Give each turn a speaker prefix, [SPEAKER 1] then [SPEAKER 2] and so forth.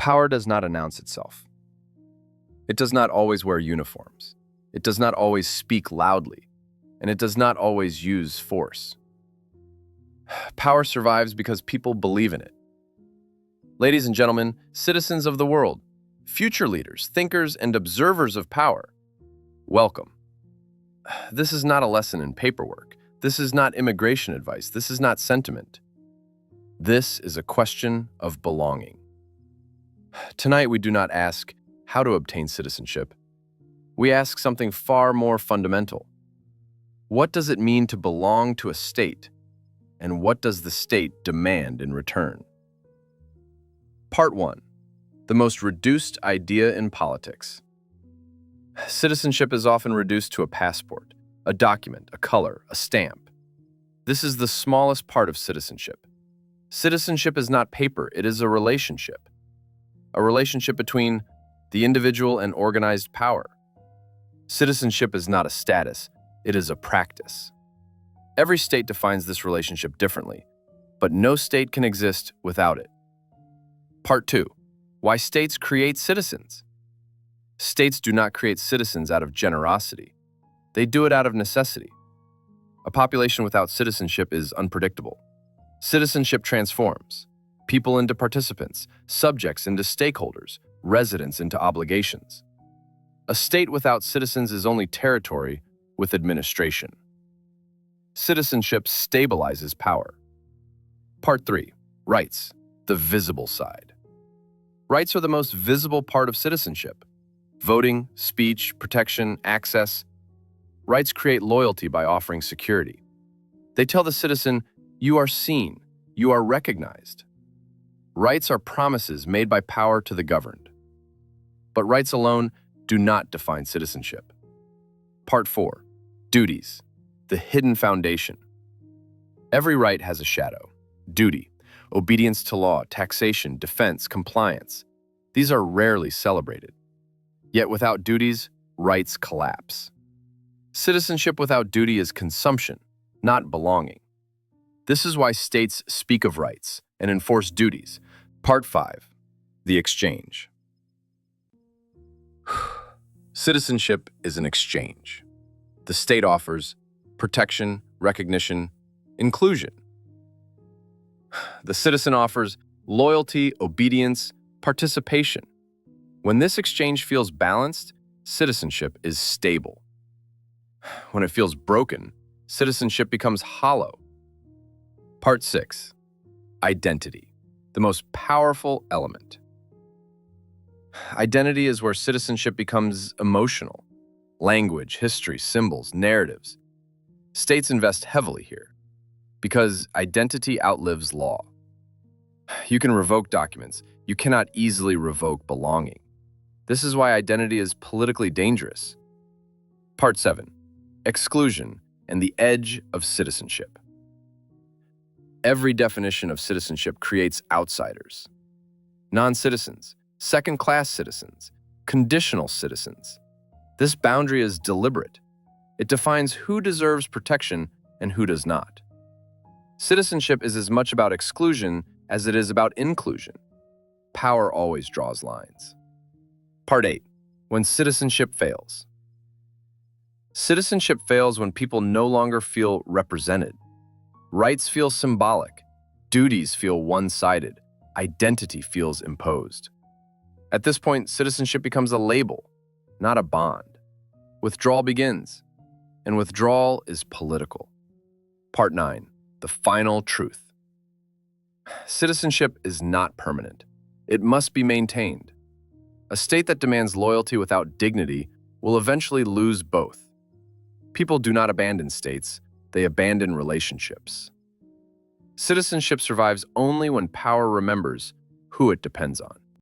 [SPEAKER 1] Power does not announce itself. It does not always wear uniforms. It does not always speak loudly, and it does not always use force. Power survives because people believe in it. Ladies and gentlemen, citizens of the world, future leaders, thinkers, and observers of power, welcome. This is not a lesson in paperwork. This is not immigration advice. This is not sentiment. This is a question of belonging. Tonight, we do not ask how to obtain citizenship. We ask something far more fundamental. What does it mean to belong to a state? And what does the state demand in return? Part 1. The most reduced idea in politics. Citizenship is often reduced to a passport, a document, a color, a stamp. This is the smallest part of citizenship. Citizenship is not paper, it is a relationship. A relationship between the individual and organized power. Citizenship is not a status, it is a practice. Every state defines this relationship differently, but no state can exist without it. Part 2. Why states create citizens. States do not create citizens out of generosity. They do it out of necessity. A population without citizenship is unpredictable. Citizenship transforms people into participants, subjects into stakeholders, residents into obligations. A state without citizens is only territory with administration. Citizenship stabilizes power. Part 3. Rights, the visible side. Rights are the most visible part of citizenship. Voting, speech, protection, access. Rights create loyalty by offering security. They tell the citizen, you are seen, you are recognized. Rights are promises made by power to the governed. But rights alone do not define citizenship. Part 4. Duties, the hidden foundation. Every right has a shadow. Duty, obedience to law, taxation, defense, compliance. These are rarely celebrated. Yet without duties, rights collapse. Citizenship without duty is consumption, not belonging. This is why states speak of rights and enforce duties. Part 5. The exchange. Citizenship is an exchange. The state offers protection, recognition, inclusion. The citizen offers loyalty, obedience, participation. When this exchange feels balanced, citizenship is stable. When it feels broken, citizenship becomes hollow. Part 6. Identity, the most powerful element. Identity is where citizenship becomes emotional. Language, history, symbols, narratives. States invest heavily here because identity outlives law. You can revoke documents. You cannot easily revoke belonging. This is why identity is politically dangerous. Part 7. Exclusion and the edge of citizenship. Every definition of citizenship creates outsiders. Non-citizens, second-class citizens, conditional citizens. This boundary is deliberate. It defines who deserves protection and who does not. Citizenship is as much about exclusion as it is about inclusion. Power always draws lines. Part 8. When citizenship fails. Citizenship fails when people no longer feel represented. Rights feel symbolic. Duties feel one-sided. Identity feels imposed. At this point, citizenship becomes a label, not a bond. Withdrawal begins, and withdrawal is political. Part 9. The final truth. Citizenship is not permanent. It must be maintained. A state that demands loyalty without dignity will eventually lose both. People do not abandon states, they abandon relationships. Citizenship survives only when power remembers who it depends on.